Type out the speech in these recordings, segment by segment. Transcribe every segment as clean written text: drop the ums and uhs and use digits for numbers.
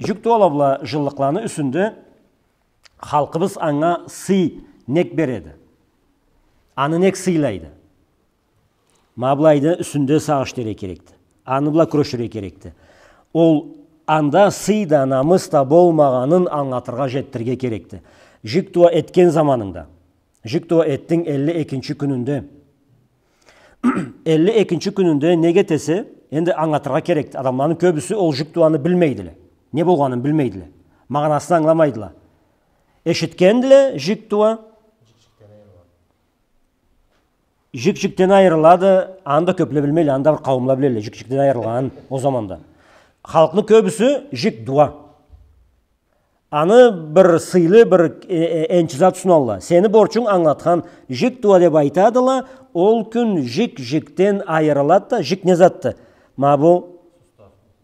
Жүк туалабла жыллықланы үсінді халқыбыз аңа сый нек береді. Аны нек сыйлайды. Маблайды үсінде сағыштері керекті. Аны бұла күрешері керекті. Ол анда сыйда намыста болмағанын аңатырға жеттірге керекті. Жүк туа еткен заманыңда. Жүк туа еттің 52-ші күнінде. 52-ші күнінде неге тесе, енді аңатырға керекті. Адамларының көбісі ол жүк туаны білмейділі. Не болғанын білмейділі. Мағынасын аңламайдылы. Ешіткенділі жүк туа. Жүк-жүктен айырылады, анда көпле білмейлі, анда бір қауымла білелі, жүк-жүктен айырылған о заманда. Халқының көбісі жүк дуа. Аны бір сыйлы, бір энчізат сұналла. Сені борчың аңлатқан жүк дуа деп айтадыла, ол күн жүк-жүктен айырылады да, жүк не затты? Ма бұл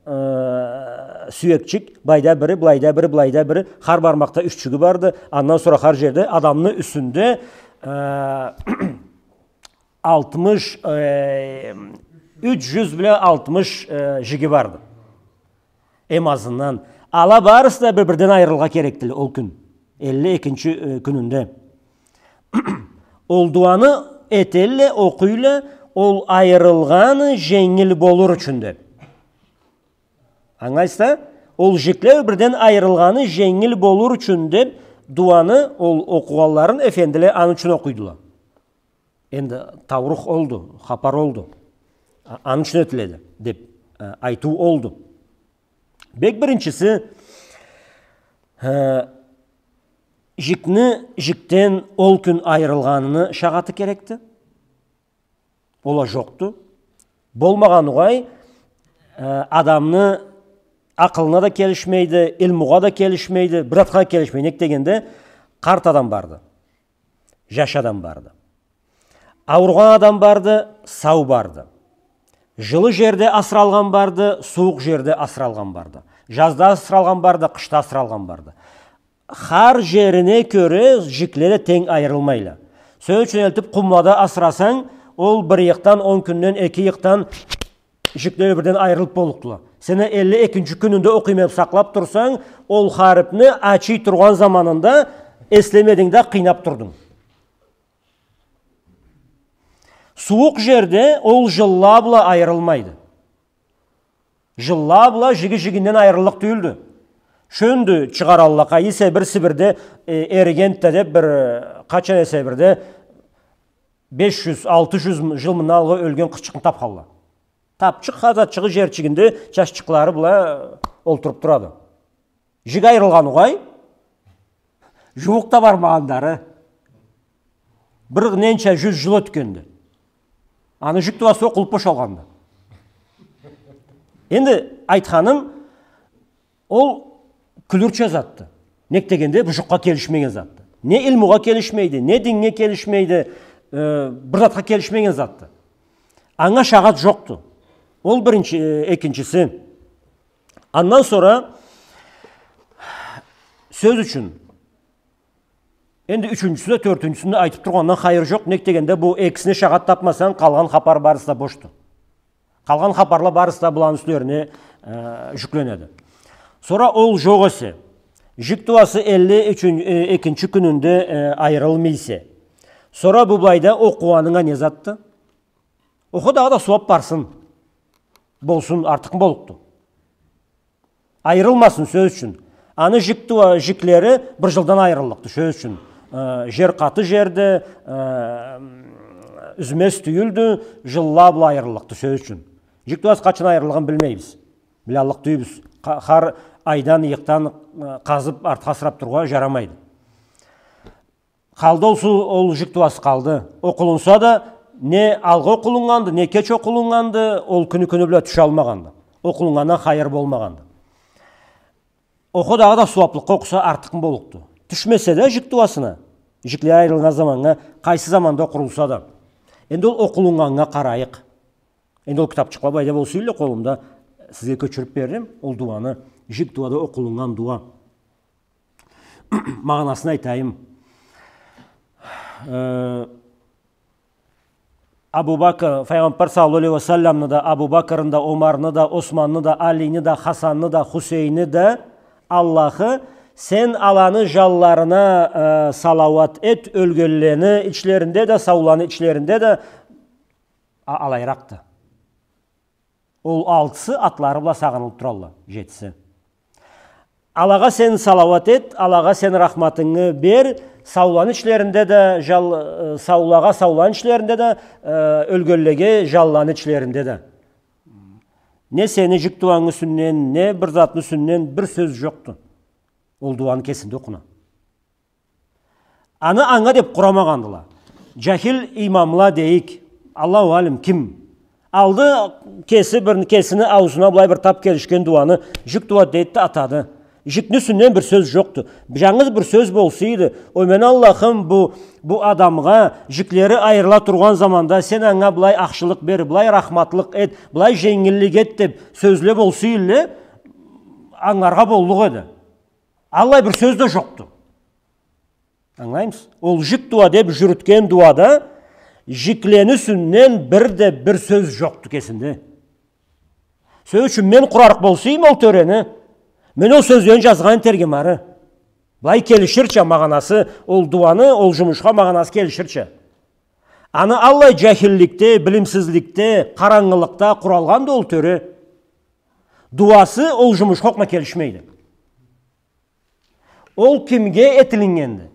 сүйекчік, байда бірі, былайда бірі, былайда бірі, қар бармақта үшчігі барды, аннан sonra қар жерде адамның үстінде 360 жігі барды. Азынан. Ала барысы да бір-бірден айырылға керектілі ол күн. 52-ші күнінде. Ол дуаны етелі, оқыйлы, ол айырылғаны жеңіл болыр үшінде. Аңайсызда? Ол жеклер бірден айырылғаны жеңіл болыр үшінде дуаны ол оқуғаларын әфенділі аны үшін оқыйдылы. Енді таврух oldu, хапар oldu. Аны үшін өтіледі деп айту oldu. Бек біріншісі, жікні жіктен ол күн айырылғаныны шағаты керекті. Ола жоқты. Болмаған ұғай, адамны ақылына да келішмейді, ilmuға да келішмейді, бір атқа келішмейді. Нек дегенде, қарт адам барды, жаш адам барды. Ауырған адам барды, сау барды. Жылы жерде асыралған барды, суық жерде асыралған барды. Жазда асыралған барды, қышта асыралған барды. Қар жеріне көре жіклері тең айырылмайлы. Сөз үшін елтіп құмлада асырасаң, ол бір иықтан 10 күннен 2 иықтан жіклері бірден айырылып болуқтылы. Сені 52-ші күнінде оқимеп сақлап тұрсаң, ол қаріпні ачи тұрған заманында еслемедіңді қинап тұрдың. Суық жерде ол жыллабыла айырылмайды. Жыллабыла жігі-жігінен айырылық түйілді. Шөнді чығар Аллақа есе бір Сібірде эригентті деп бір қачан есе бірде 500-600 жыл мұналғы өлген қышқын тапқалла. Тапчық қазатчығы жерчігінде чашчықлары бұла олтырып тұрады. Жігі айырылған ұғай, жуықта бармағандары бір ненше 100 жыл өткенді. Аны жүк туасы оқылып бош алғанды. Енді айтқаным, ол күлірче затты. Нек дегенде бұл жүққа келішмеген затты. Не ilmuға келішмейді, не динге келішмейді, бір затқа келішмеген затты. Аңа шағат жоқты. Ол бірінші, екіншісі. Аннан sonra сөз үшін. Енді үшіншісі, төртіншісінде айтып тұрғаннан қайыр жоқ. Нек дегенде бұл екісіне шағат тапмасан, қалған қапар барыста бошты. Қалған қапарла барыста бұлан үстілеріне жүкленеді. Sonra ол жоқ есе, жүк туасы 52-ші күнінде айырылмейсе. Sonra bu бұлайда оқуаныңа не затты? Оқыдағы да суап барсын. Болсын, артық болықты. Айырылмасын сөз үшін. Аны жүклері бір жылдан айырылықты сөз үшін. Жер қаты жерді, үзмес түйілді, жылла бұл айырылықты сөз үшін. Жүк туасы қачын айырылған білмейбіз. Білалық түйбіз. Қар айдан, иықтан қазып артқа сырап тұруға жарамайды. Қалды ол жүк туасы қалды. Оқылынса да, не алғы оқылынғанды, не кеч оқылынғанды, ол күні-күні біле түш алмағанды. Оқылынғаннан қайыр болмағанды. Оқыдағы да суаплыққа оқыса артықын болықты. Түшмесе де жүк туасына, жүклер айырылған заманға, қайсы заманда құрылса да. Енді ол оқылынғанға қарайық. Енді ол кітапчықла байда болсы үйлі қолымда сізге көчіріп бердім. Ол дуаны, жүк туада оқылынған дуа. Мағынасын айтайым. Абу Бакр, Пайғамбар саллаллаху алейхи ва салламны да, Абу Бакрны да, Омарны да, Османны да, Алині да, Хасанны да, Хусейні да, Allah'ı sen alanı jallarına salavat et, ölgelleni içlerinde de, savlanı içlerinde de alayraktı. Ol altısı atları bula sağınılıp durallar, jetisi. Allah'a sen salavat et, Allah'a sen rahmatını ber, savlan içlerinde de, savlağa savlan içlerinde de, ölgöllege jallan içlerinde de. Ne seni jik duanı sünnen, ne bir zatını sünnen bir söz yoktu. Ol duanı kesinde okuna. Anı anga dep kuramağandılar. Cahil imamla deyik. Allahu alim kim? Aldı kesini ağzına bulay bir tap gelişken duanı jik dua deydi atadı. Jikni sünnen bir söz yoktu. Жаңыз bir söz bolsaydı, o men Allah'ım bu adamga jikleri ayrıla turgan zamanda sen anga bulay akşılık ber, bulay rahmatlık et, bulay jengillik et dep sözle bolsaydı, anlarga bolduk edi. Allah bir söz de yoktu. Anlayımız? Ol jik dua dep jürütken duada jikleni sünnen bir söz yoktu kesinde. Söz üçün men kurarık bolsayım ol töreni. Men o sözlerini жазған tergemarı. Былай келişirçe mağanası, ol duanı, ol jumuşka mağanası kelişirçe. Anı Allah cahillikte, bilimsizlikte, karanlıkta kuralgan da ol törü. Duası ol jumuşka okma kelişmeydi. Ol kimge etilingendi?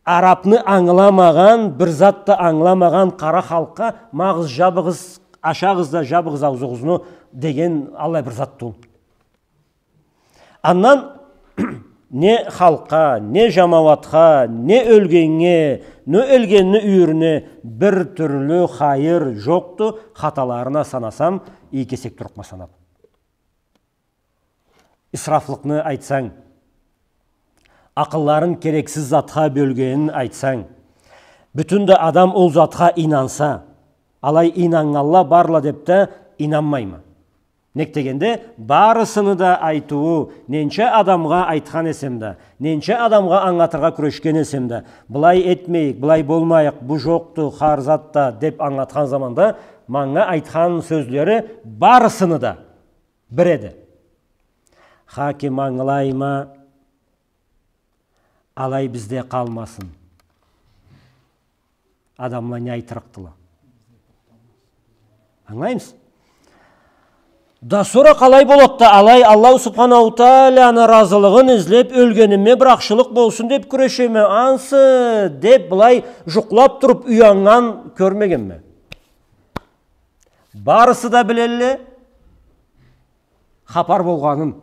Arapны anlamagan, bir zat da anlamagan kara halka mağız jabığız, aşağızda jabığız ağzığızını degen Allah bir zat ol. Andan ne halka, ne jamavatga, ne ölgenge, ne ölgenni üyürüne bir türlü hayır joktu. Hatalarına sanasam, iyi kesek turukma sanap. İsraflıkны айтсаң, akılların gereksiz zatga bölgenin айтсаң, bütün de adam ol zatga inansa, alay inanganla barla dep de inanmayma. Nek degende barısını da aytuğu, nençe adamga aytkan esemde, nençe adamga anlatırga küreşken esemde, bulay etmeyik, bulay bolmayık, bu joktu, harzatta dep anlatkan zamanda, manga aytkan sözleri barısını da biredi. Hakim anlayma, alay bizde kalmasın. Adamla ne aytırıktıla. Anlayımız? Da sonra kalay bolat da alay Allah subhanahu ta'ala'nın razılığını izlep ölgenime bırakşılık bolsun dep küreşeme ansı dep bulay juklap turup uyangan körmegen mi? Barısı da bilelli hapar bolganın.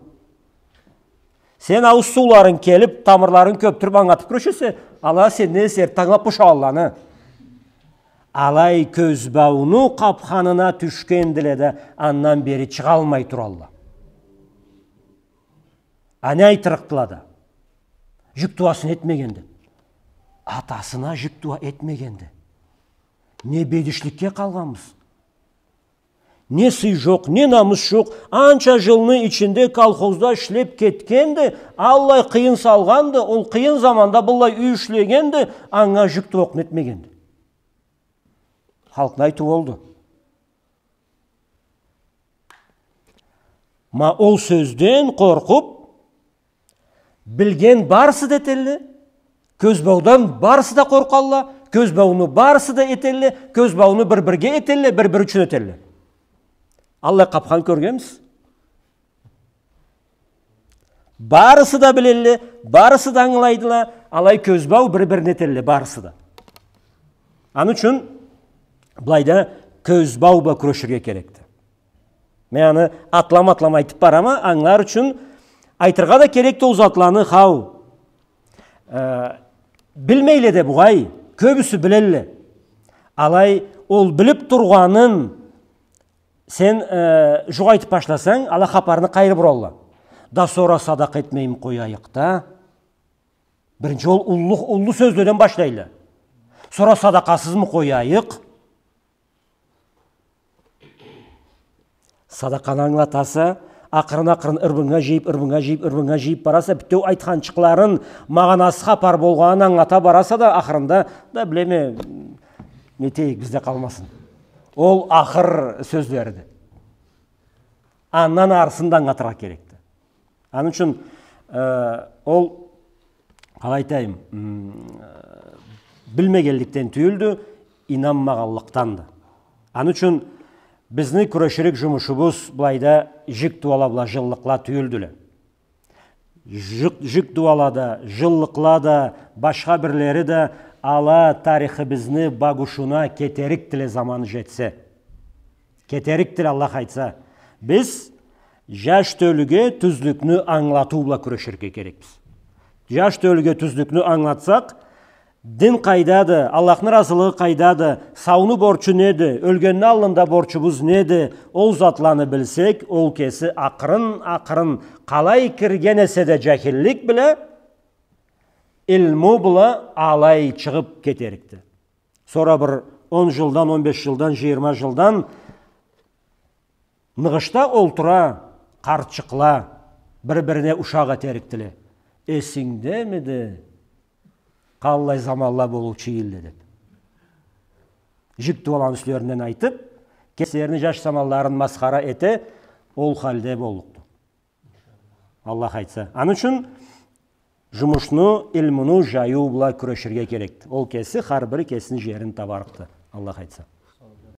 Sen ağız suların kelip tamırların köptürüp anlatıp küreşese Allah sen ne ser tanlap boşa Allah'ını. Alay közbağını kaphanına tüşkendile de andan beri çıkalmay turallah. Ani aytırıktıla da. Jük duasını etmegendi. Atasına jük dua etmegendi. Ne bedişlikке kalgamız. Ne sый жоқ, ne namus жоқ. Ança жылны içinde kolxozda işlep ketkendi. Allah kıyın salgandı. Ol kıyın zamanda bullay üy işlegendi. Anga jük duasını etmegendi. Halkın aytı oldu. Ma ol sözden korkup, bilgen barısı da etelli, közbağdan barısı da korkalla, közbağını barısı da etelli, közbağını bir-birge etelli, bir-bir üçün etelli. Allah kapkan körgemiz. Barısı da bilelli, barısı da anlaydılar, alay közbağı bir-birini etelli, barısı da. Anı üçün, Бұлайда көз бауба күрешірге керекті. Мен атлам айтып бар ama аңлар үшін айтырға да керекті ол затланы хау. Білмейлі де бұғай, көбісі білелі. Алай ол біліп тұрғанын сен жұқ айтып башласаң, ала қапарыны қайыр бұралла. Да sonra садақ етмейім қойайық та. Бірінші ол ұллы сөздерден башлайлы. Sonra sadaqasыз mı қойайық? Sadaqаны аңлатасы, ақырын ырбыңа жейіп бараса, біттеу айтқан чықларын мағанасы қапар болғанын аңлата бараса да, ақырында да білеме, метейік бізде қалмасын. Ол ақыр сөздерді. Аннан арысында аңлатыра керекті. Анын үчүн ол қалай айтайын, білмегендіктен түйілді, инанмағанлықтан да. Аны үчүн біздің күрөшірік жұмышыбыз бұлайда жік дуалабыла жыллықла түйілділі. Жік дуалада, жыллықла да, башқа бірлері де ала тарихы бізні багушуна кетерік тілі заманы жетсе. Кетерік тілі Аллах айтса. Біз жаш төліге түзлікні аңлатуыла күрөшірге керекпіз. Жаш төліге түзлікні аңлатсақ, дин қайдады, Аллахның разылығы қайдады, сауны борчу неді, өлгенні алында борчубыз неді, ол затланы білсек, ол кесі ақырын қалай кіргенесе де жахиллік біле, илму бұла алай шығып кетерікті. Сора бір 10 жылдан, 15 жылдан, 20 жылдан нығышта олтыра, қарчықла, бір-біріне ұшаға теріктілі. Есіңде меді? Қалай замалла болу чейілді деп. Жік дуалан үслерінен айтып, кесеріні жаш самалларын масқара еті, ол халде болуқты. Аллах айтса. Аны үшін жұмышны, илміні жаю бұла күрешірге керекті. Ол кесі, қар бірі кесін жерін табарықты. Аллах айтса.